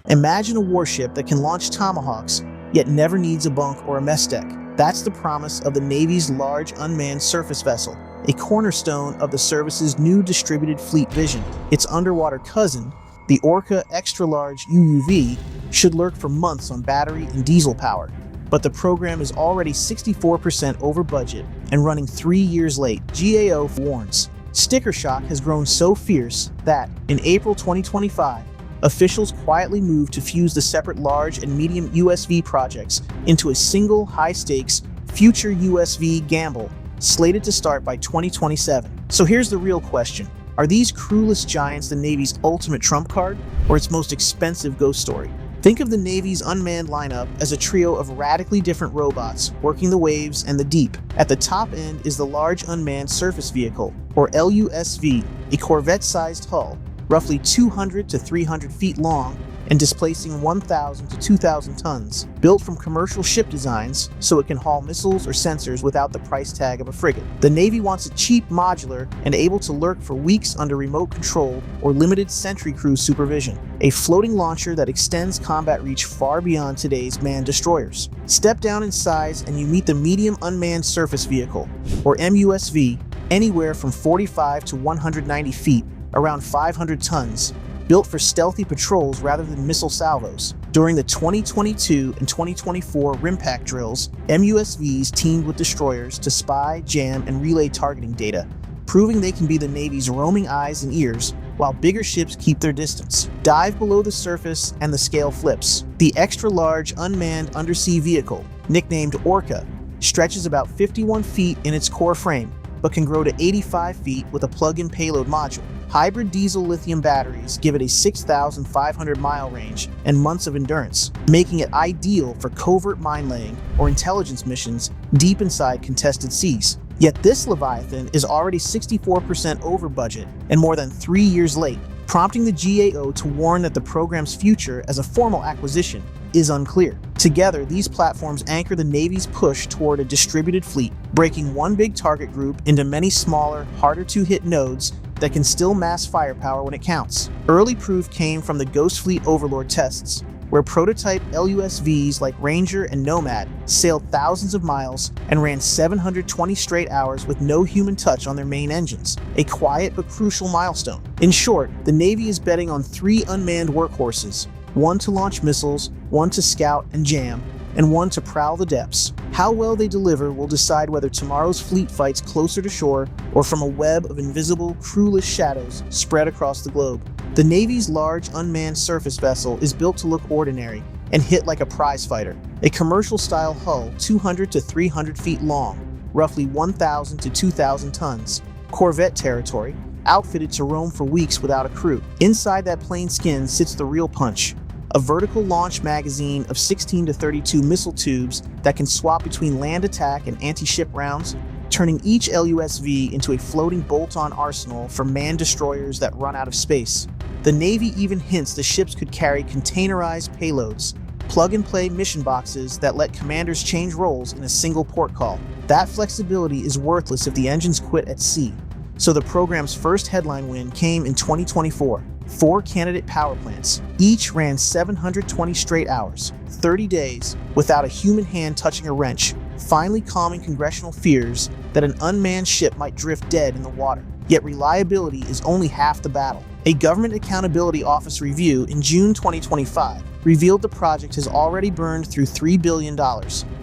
Imagine a warship that can launch Tomahawks, yet never needs a bunk or a mess deck. That's the promise of the Navy's large unmanned surface vessel, a cornerstone of the service's new distributed fleet vision. Its underwater cousin, the Orca XLUUV, should lurk for months on battery and diesel power. But the program is already 64% over budget and running 3 years late, GAO warns. Sticker shock has grown so fierce that, in April 2025, officials quietly moved to fuse the separate large and medium USV projects into a single high-stakes future USV gamble, slated to start by 2027. So here's the real question. Are these crewless giants the Navy's ultimate trump card, or its most expensive ghost story? Think of the Navy's unmanned lineup as a trio of radically different robots working the waves and the deep. At the top end is the Large Unmanned Surface Vehicle, or LUSV, a Corvette-sized hull, roughly 200 to 300 feet long and displacing 1,000 to 2,000 tons, built from commercial ship designs so it can haul missiles or sensors without the price tag of a frigate. The Navy wants it cheap, modular, and able to lurk for weeks under remote control or limited sentry crew supervision, a floating launcher that extends combat reach far beyond today's manned destroyers. Step down in size and you meet the Medium Unmanned Surface Vehicle, or MUSV, anywhere from 45 to 190 feet, around 500 tons, built for stealthy patrols rather than missile salvos. During the 2022 and 2024 RIMPAC drills, MUSVs teamed with destroyers to spy, jam, and relay targeting data, proving they can be the Navy's roaming eyes and ears while bigger ships keep their distance. Dive below the surface and the scale flips. The extra-large unmanned undersea vehicle, nicknamed Orca, stretches about 51 feet in its core frame, but can grow to 85 feet with a plug-in payload module. Hybrid diesel lithium batteries give it a 6,500-mile range and months of endurance, making it ideal for covert mine laying or intelligence missions deep inside contested seas. Yet this Leviathan is already 64% over budget and more than 3 years late, prompting the GAO to warn that the program's future as a formal acquisition is unclear. Together, these platforms anchor the Navy's push toward a distributed fleet, breaking one big target group into many smaller, harder-to-hit nodes that can still mass firepower when it counts. Early proof came from the Ghost Fleet Overlord tests, where prototype LUSVs like Ranger and Nomad sailed thousands of miles and ran 720 straight hours with no human touch on their main engines, a quiet but crucial milestone. In short, the Navy is betting on 3 unmanned workhorses, one to launch missiles, one to scout and jam, and one to prowl the depths. How well they deliver will decide whether tomorrow's fleet fights closer to shore or from a web of invisible, crewless shadows spread across the globe. The Navy's large unmanned surface vessel is built to look ordinary and hit like a prize fighter. A commercial-style hull 200 to 300 feet long, roughly 1,000 to 2,000 tons. Corvette territory, outfitted to roam for weeks without a crew. Inside that plain skin sits the real punch. A vertical launch magazine of 16 to 32 missile tubes that can swap between land attack and anti-ship rounds, turning each LUSV into a floating bolt-on arsenal for manned destroyers that run out of space. The Navy even hints the ships could carry containerized payloads, plug-and-play mission boxes that let commanders change roles in a single port call. That flexibility is worthless if the engines quit at sea. So the program's first headline win came in 2024. 4 candidate power plants, each ran 720 straight hours, 30 days, without a human hand touching a wrench, finally calming congressional fears that an unmanned ship might drift dead in the water. Yet reliability is only half the battle. A Government Accountability Office review in June 2025 revealed the project has already burned through $3 billion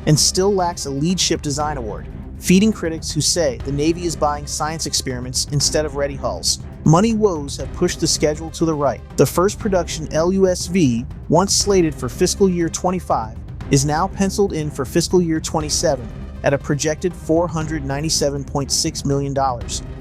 and still lacks a lead ship design award, feeding critics who say the Navy is buying science experiments instead of ready hulls. Money woes have pushed the schedule to the right. The first production LUSV, once slated for fiscal year 25, is now penciled in for fiscal year 27 at a projected $497.6 million,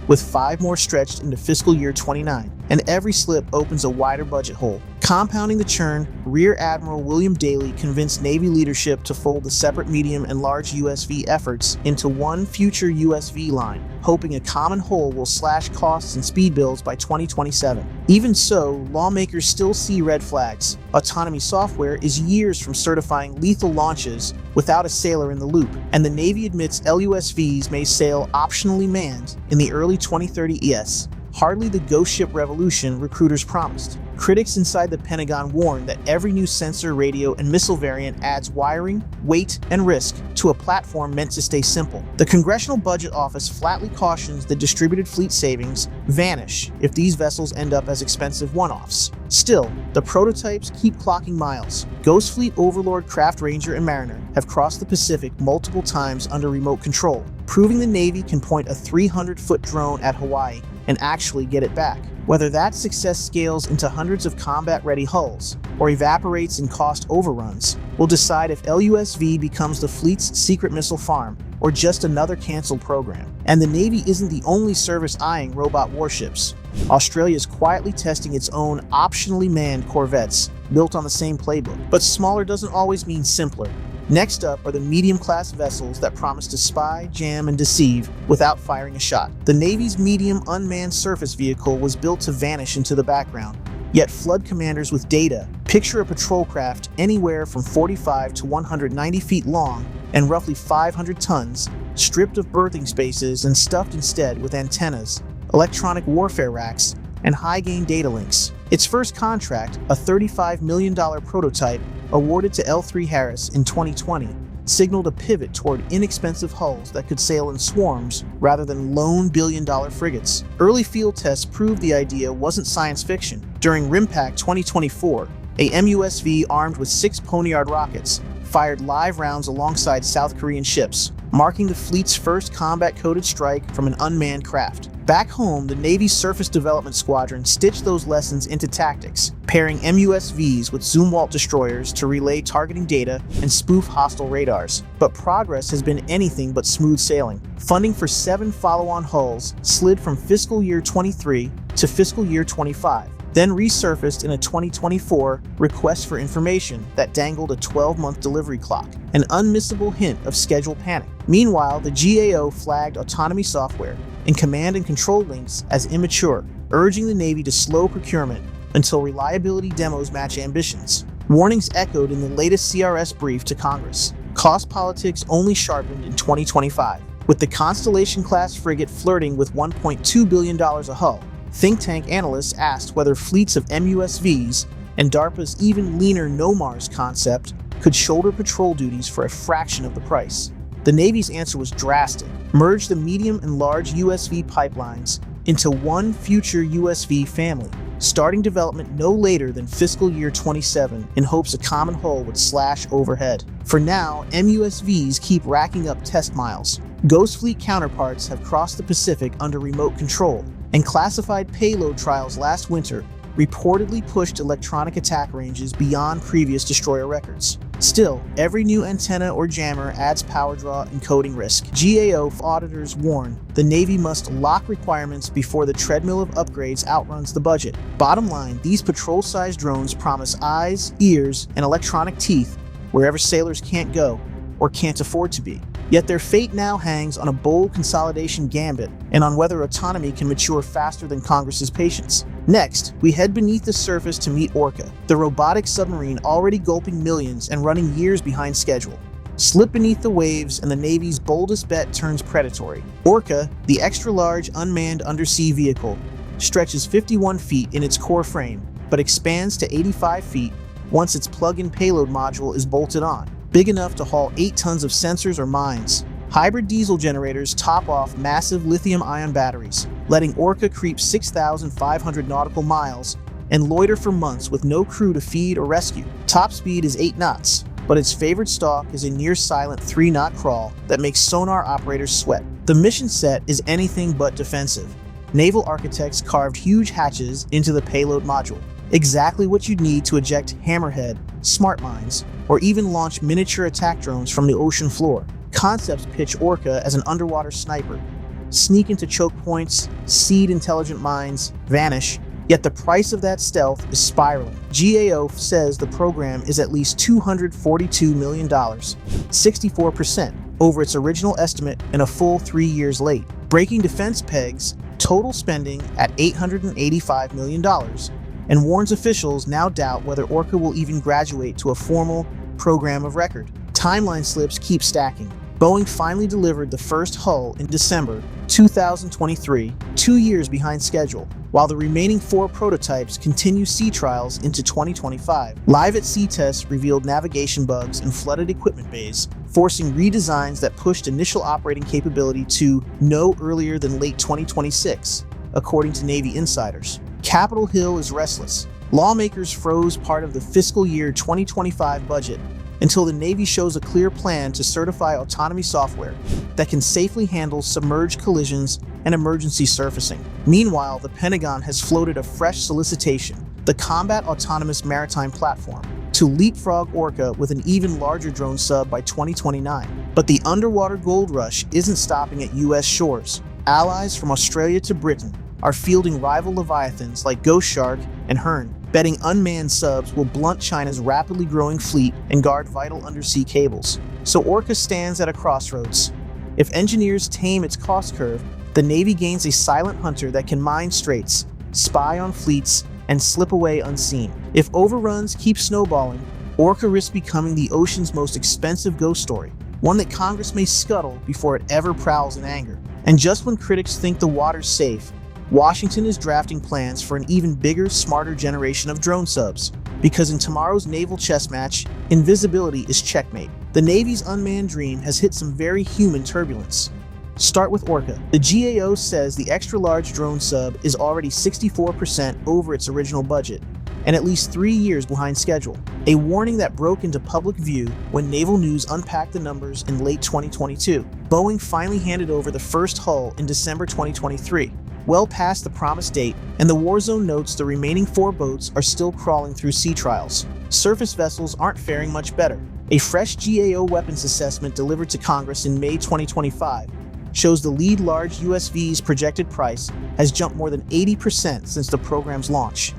with 5 more stretched into fiscal year 29, and every slip opens a wider budget hole. Compounding the churn, Rear Admiral William Daley convinced Navy leadership to fold the separate medium and large USV efforts into one future USV line, hoping a common whole will slash costs and speed builds by 2027. Even so, lawmakers still see red flags. Autonomy software is years from certifying lethal launches without a sailor in the loop, and the Navy admits LUSVs may sail optionally manned in the early 2030 ES. Hardly the ghost ship revolution recruiters promised. Critics inside the Pentagon warn that every new sensor, radio, and missile variant adds wiring, weight, and risk to a platform meant to stay simple. The Congressional Budget Office flatly cautions that distributed fleet savings vanish if these vessels end up as expensive one-offs. Still, the prototypes keep clocking miles. Ghost Fleet Overlord Craft Ranger and Mariner have crossed the Pacific multiple times under remote control, proving the Navy can point a 300-foot drone at Hawaii and actually get it back. Whether that success scales into hundreds of combat-ready hulls or evaporates in cost overruns will decide if LUSV becomes the fleet's secret missile farm or just another canceled program. And the Navy isn't the only service eyeing robot warships. Australia is quietly testing its own optionally manned corvettes built on the same playbook. But smaller doesn't always mean simpler. Next up are the medium-class vessels that promise to spy, jam, and deceive without firing a shot. The Navy's medium unmanned surface vehicle was built to vanish into the background, yet flood commanders with data. Picture a patrol craft anywhere from 45 to 190 feet long and roughly 500 tons, stripped of berthing spaces and stuffed instead with antennas, electronic warfare racks, and high-gain data links. Its first contract, a $35 million prototype awarded to L3 Harris in 2020, signaled a pivot toward inexpensive hulls that could sail in swarms rather than lone billion-dollar frigates. Early field tests proved the idea wasn't science fiction. During RIMPAC 2024, a MUSV armed with 6 Poniard rockets fired live rounds alongside South Korean ships, marking the fleet's first combat-coded strike from an unmanned craft. Back home, the Navy's Surface Development Squadron stitched those lessons into tactics, pairing MUSVs with Zumwalt destroyers to relay targeting data and spoof hostile radars. But progress has been anything but smooth sailing. Funding for 7 follow-on hulls slid from fiscal year 23 to fiscal year 25, then resurfaced in a 2024 request for information that dangled a 12-month delivery clock, an unmissable hint of schedule panic. Meanwhile, the GAO flagged autonomy software and command and control links as immature, urging the Navy to slow procurement until reliability demos match ambitions. Warnings echoed in the latest CRS brief to Congress. Cost politics only sharpened in 2025, with the Constellation-class frigate flirting with $1.2 billion a hull. Think tank analysts asked whether fleets of MUSVs and DARPA's even leaner NOMARS concept could shoulder patrol duties for a fraction of the price. The Navy's answer was drastic. Merge the medium and large USV pipelines into one future USV family, starting development no later than fiscal year 27 in hopes a common hull would slash overhead. For now, MUSVs keep racking up test miles. Ghost Fleet counterparts have crossed the Pacific under remote control, and classified payload trials last winter reportedly pushed electronic attack ranges beyond previous destroyer records. Still, every new antenna or jammer adds power draw and coding risk. GAO auditors warn the Navy must lock requirements before the treadmill of upgrades outruns the budget. Bottom line, these patrol-sized drones promise eyes, ears, and electronic teeth wherever sailors can't go or can't afford to be. Yet their fate now hangs on a bold consolidation gambit and on whether autonomy can mature faster than Congress's patience. Next, we head beneath the surface to meet Orca, the robotic submarine already gulping millions and running years behind schedule. Slip beneath the waves and the Navy's boldest bet turns predatory. Orca, the extra-large unmanned undersea vehicle, stretches 51 feet in its core frame, but expands to 85 feet once its plug-in payload module is bolted on, big enough to haul 8 tons of sensors or mines. Hybrid diesel generators top off massive lithium-ion batteries, letting Orca creep 6,500 nautical miles and loiter for months with no crew to feed or rescue. Top speed is 8 knots, but its favored stalk is a near-silent 3-knot crawl that makes sonar operators sweat. The mission set is anything but defensive. Naval architects carved huge hatches into the payload module, exactly what you'd need to eject Hammerhead, smart mines, or even launch miniature attack drones from the ocean floor. Concepts pitch Orca as an underwater sniper. Sneak into choke points, seed intelligent mines, vanish, yet the price of that stealth is spiraling. GAO says the program is at least $242 million, 64% over its original estimate and a full 3 years late, breaking defense pegs total spending at $885 million, and warns officials now doubt whether Orca will even graduate to a formal program of record. Timeline slips keep stacking. Boeing finally delivered the first hull in December 2023, 2 years behind schedule, while the remaining 4 prototypes continue sea trials into 2025. Live at sea tests revealed navigation bugs and flooded equipment bays, forcing redesigns that pushed initial operating capability to no earlier than late 2026, according to Navy insiders. Capitol Hill is restless. Lawmakers froze part of the fiscal year 2025 budget until the Navy shows a clear plan to certify autonomy software that can safely handle submerged collisions and emergency surfacing. Meanwhile, the Pentagon has floated a fresh solicitation, the Combat Autonomous Maritime Platform, to leapfrog Orca with an even larger drone sub by 2029. But the underwater gold rush isn't stopping at U.S. shores. Allies from Australia to Britain are fielding rival leviathans like Ghost Shark and Hearn, betting unmanned subs will blunt China's rapidly growing fleet and guard vital undersea cables. So Orca stands at a crossroads. If engineers tame its cost curve, the Navy gains a silent hunter that can mine straits, spy on fleets, and slip away unseen. If overruns keep snowballing, Orca risks becoming the ocean's most expensive ghost story, one that Congress may scuttle before it ever prowls in anger. And just when critics think the water's safe, Washington is drafting plans for an even bigger, smarter generation of drone subs. Because in tomorrow's naval chess match, invisibility is checkmate. The Navy's unmanned dream has hit some very human turbulence. Start with Orca. The GAO says the extra-large drone sub is already 64% over its original budget, and at least 3 years behind schedule. A warning that broke into public view when Naval News unpacked the numbers in late 2022. Boeing finally handed over the first hull in December 2023. Well past the promised date, and the war zone notes the remaining 4 boats are still crawling through sea trials. Surface vessels aren't faring much better. A fresh GAO weapons assessment delivered to Congress in May 2025 shows the lead large USV's projected price has jumped more than 80% since the program's launch,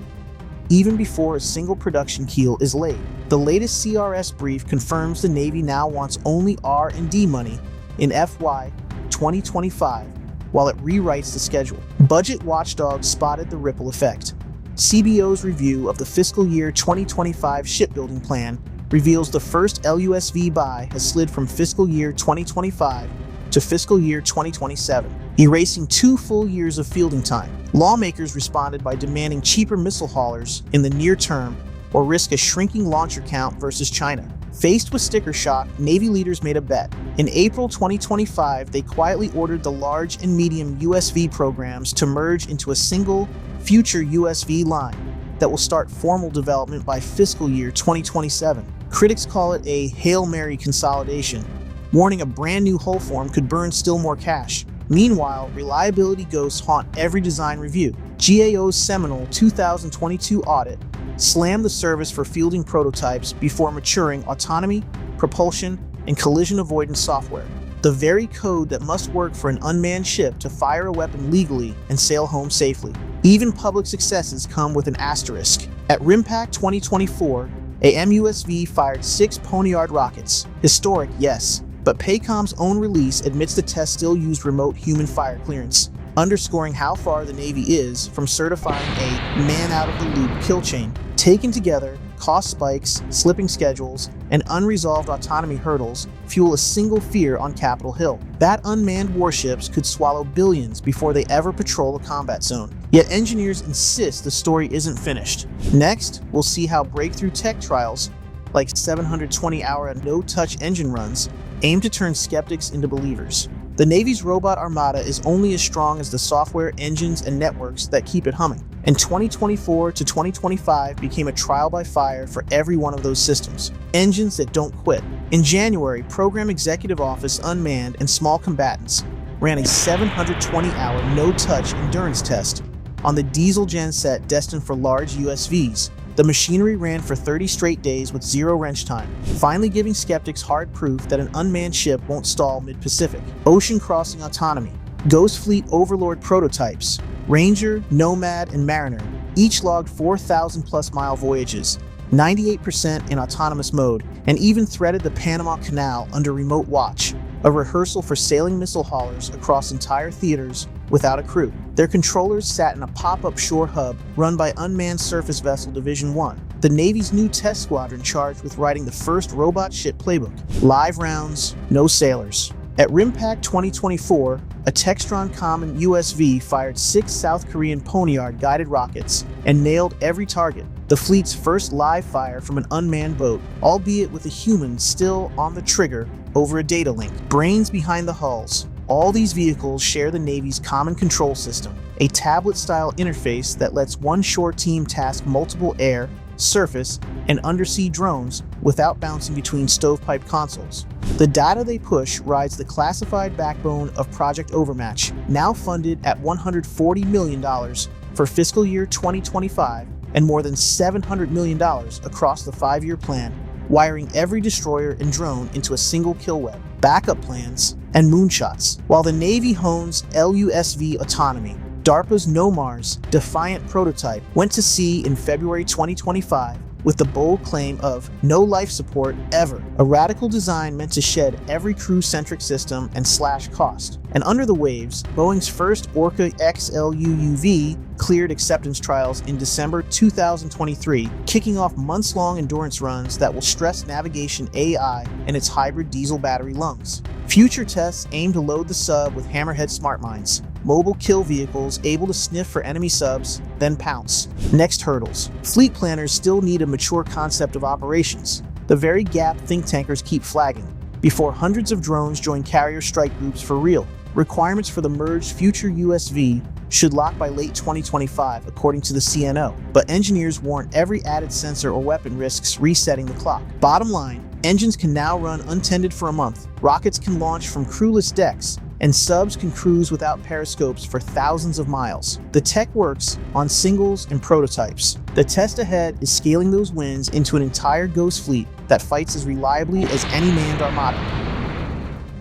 even before a single production keel is laid. The latest CRS brief confirms the Navy now wants only R&D money in FY 2025, while it rewrites the schedule. Budget watchdogs spotted the ripple effect. CBO's review of the fiscal year 2025 shipbuilding plan reveals the first LUSV buy has slid from fiscal year 2025 to fiscal year 2027, erasing 2 full years of fielding time. Lawmakers responded by demanding cheaper missile haulers in the near term or risk a shrinking launcher count versus China. Faced with sticker shock, Navy leaders made a bet. In April 2025, they quietly ordered the large and medium USV programs to merge into a single future USV line that will start formal development by fiscal year 2027. Critics call it a Hail Mary consolidation, warning a brand new hull form could burn still more cash. Meanwhile, reliability ghosts haunt every design review. GAO's seminal 2022 audit slammed the service for fielding prototypes before maturing autonomy, propulsion, and collision avoidance software, the very code that must work for an unmanned ship to fire a weapon legally and sail home safely. Even public successes come with an asterisk. At RIMPAC 2024, a MUSV fired 6 poniard rockets. Historic, yes, but Paycom's own release admits the test still used remote human fire clearance, underscoring how far the Navy is from certifying a man-out-of-the-loop kill chain. Taken together, cost spikes, slipping schedules, and unresolved autonomy hurdles fuel a single fear on Capitol Hill. That unmanned warships could swallow billions before they ever patrol a combat zone. Yet engineers insist the story isn't finished. Next, we'll see how breakthrough tech trials, like 720-hour no-touch engine runs, aim to turn skeptics into believers. The Navy's robot armada is only as strong as the software, engines, and networks that keep it humming. And 2024 to 2025 became a trial by fire for every one of those systems. Engines that don't quit. In January, Program Executive Office Unmanned and Small Combatants ran a 720-hour no-touch endurance test on the diesel genset destined for large USVs. The machinery ran for 30 straight days with 0 wrench time, finally giving skeptics hard proof that an unmanned ship won't stall mid-Pacific. Ocean crossing autonomy. Ghost Fleet Overlord prototypes, Ranger, Nomad, and Mariner, each logged 4,000+ mile voyages, 98% in autonomous mode, and even threaded the Panama Canal under remote watch, a rehearsal for sailing missile haulers across entire theaters without a crew. Their controllers sat in a pop-up shore hub run by Unmanned Surface Vessel Division 1, the Navy's new test squadron charged with writing the first robot ship playbook. Live rounds, no sailors. At RIMPAC 2024, a Textron Common USV fired 6 South Korean Poniard guided rockets and nailed every target. The fleet's first live fire from an unmanned boat, albeit with a human still on the trigger over a data link. Brains behind the hulls. All these vehicles share the Navy's Common Control System, a tablet-style interface that lets one shore team task multiple air, surface, and undersea drones without bouncing between stovepipe consoles. The data they push rides the classified backbone of Project Overmatch, now funded at $140 million for fiscal year 2025 and more than $700 million across the 5-year plan, wiring every destroyer and drone into a single kill web, backup plans, and moonshots. While the Navy hones LUSV autonomy, DARPA's NOMARS Defiant prototype went to sea in February 2025 with the bold claim of no life support ever, a radical design meant to shed every crew-centric system and slash cost. And under the waves, Boeing's first Orca XLUUV cleared acceptance trials in December 2023, kicking off months-long endurance runs that will stress navigation AI and its hybrid diesel battery lungs. Future tests aim to load the sub with Hammerhead smart mines, mobile kill vehicles able to sniff for enemy subs, then pounce. Next hurdles. Fleet planners still need a mature concept of operations, the very gap think tankers keep flagging, before hundreds of drones join carrier strike groups for real. Requirements for the merged future USV should lock by late 2025, according to the CNO, but engineers warn every added sensor or weapon risks resetting the clock. Bottom line, engines can now run untended for a month, rockets can launch from crewless decks, and subs can cruise without periscopes for thousands of miles. The tech works on singles and prototypes. The test ahead is scaling those wins into an entire ghost fleet that fights as reliably as any manned armada.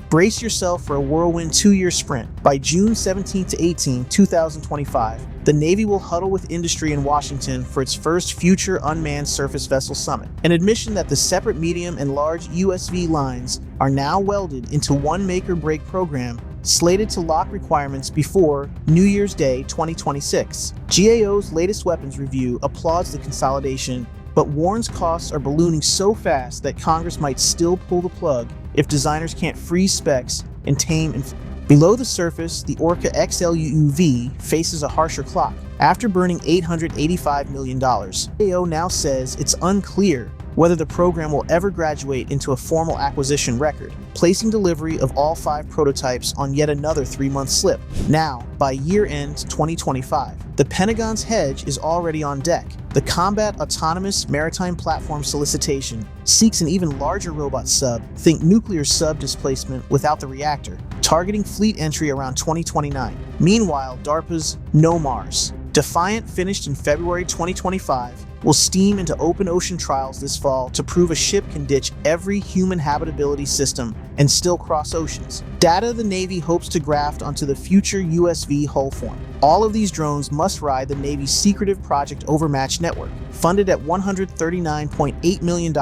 Brace yourself for a whirlwind 2-year sprint. By June 17 to 18, 2025, the Navy will huddle with industry in Washington for its first future unmanned surface vessel summit, an admission that the separate medium and large USV lines are now welded into one make-or-break program slated to lock requirements before New Year's Day 2026. GAO's latest weapons review applauds the consolidation, but warns costs are ballooning so fast that Congress might still pull the plug if designers can't freeze specs and tame inflation. Below the surface, the Orca XLUUV faces a harsher clock. After burning $885 million, GAO now says it's unclear whether the program will ever graduate into a formal acquisition record, placing delivery of all 5 prototypes on yet another 3-month slip. Now, by year-end 2025, the Pentagon's hedge is already on deck. The Combat Autonomous Maritime Platform Solicitation seeks an even larger robot sub, think nuclear sub displacement without the reactor, targeting fleet entry around 2029. Meanwhile, DARPA's NOMARS Defiant, finished in February 2025, will steam into open ocean trials this fall to prove a ship can ditch every human habitability system and still cross oceans. Data the Navy hopes to graft onto the future USV hull form. All of these drones must ride the Navy's secretive Project Overmatch network, funded at $139.8 million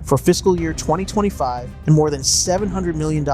for fiscal year 2025 and more than $700 million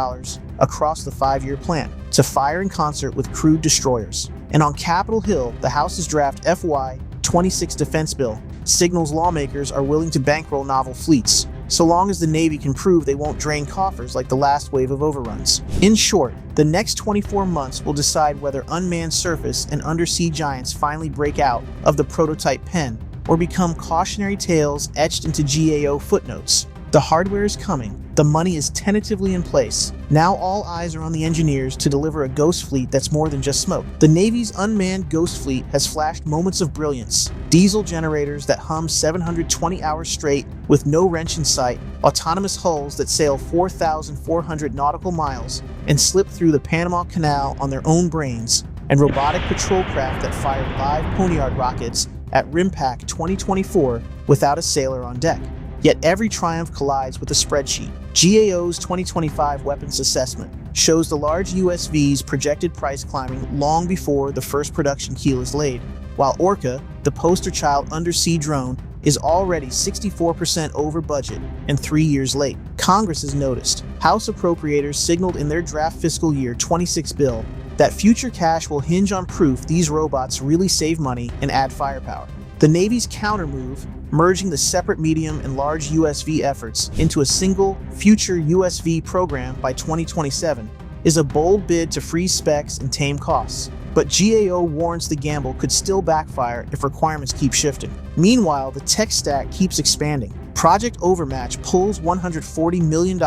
across the 5-year plan, to fire in concert with crewed destroyers. And on Capitol Hill, the House's draft FY 26 defense bill signals lawmakers are willing to bankroll novel fleets, so long as the Navy can prove they won't drain coffers like the last wave of overruns. In short, the next 24 months will decide whether unmanned surface and undersea giants finally break out of the prototype pen or become cautionary tales etched into GAO footnotes. The hardware is coming. The money is tentatively in place. Now all eyes are on the engineers to deliver a ghost fleet that's more than just smoke. The Navy's unmanned ghost fleet has flashed moments of brilliance. Diesel generators that hum 720 hours straight with no wrench in sight, autonomous hulls that sail 4,400 nautical miles and slip through the Panama Canal on their own brains, and robotic patrol craft that fired live Poniard rockets at RIMPAC 2024 without a sailor on deck. Yet every triumph collides with a spreadsheet. GAO's 2025 weapons assessment shows the large USV's projected price climbing long before the first production keel is laid, while Orca, the poster child undersea drone, is already 64% over budget and 3 years late. Congress has noticed. House appropriators signaled in their draft fiscal year 26 bill that future cash will hinge on proof these robots really save money and add firepower. The Navy's countermove, merging the separate medium and large USV efforts into a single future USV program by 2027 is a bold bid to freeze specs and tame costs. But GAO warns the gamble could still backfire if requirements keep shifting. Meanwhile, the tech stack keeps expanding. Project Overmatch pulls $140 million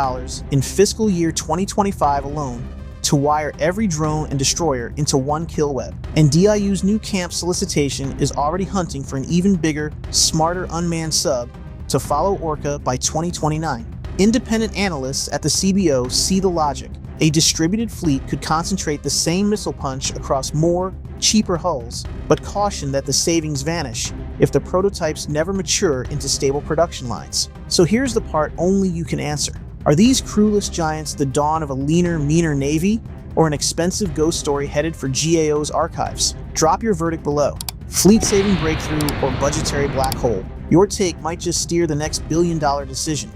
in fiscal year 2025 alone to wire every drone and destroyer into one kill web. And DIU's new camp solicitation is already hunting for an even bigger, smarter unmanned sub to follow Orca by 2029. Independent analysts at the CBO see the logic. A distributed fleet could concentrate the same missile punch across more, cheaper hulls, but caution that the savings vanish if the prototypes never mature into stable production lines. So here's the part only you can answer. Are these crewless giants the dawn of a leaner, meaner Navy, or an expensive ghost story headed for GAO's archives? Drop your verdict below. Fleet-saving breakthrough or budgetary black hole? Your take might just steer the next billion-dollar decision.